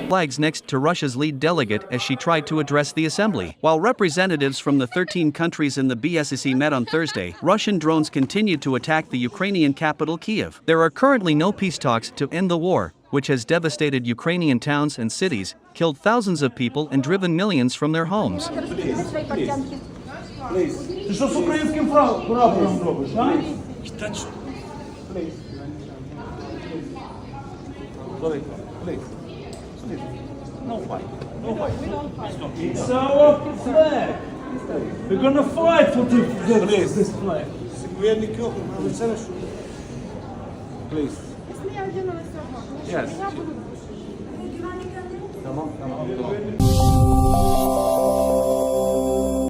flags next to Russia's lead delegate as she tried to address the assembly. While representatives from the 13 countries in the BSSE met on Thursday, Russian drones continued to attack the Ukrainian capital Kyiv. There are currently no peace talks to end the war, which has devastated Ukrainian towns and cities, killed thousands of people and driven millions from their homes. Ти що з українським прапором робиш, а? Please. No fight. It's our flag. We're gonna fight for this flag. Please. Yes. Come on.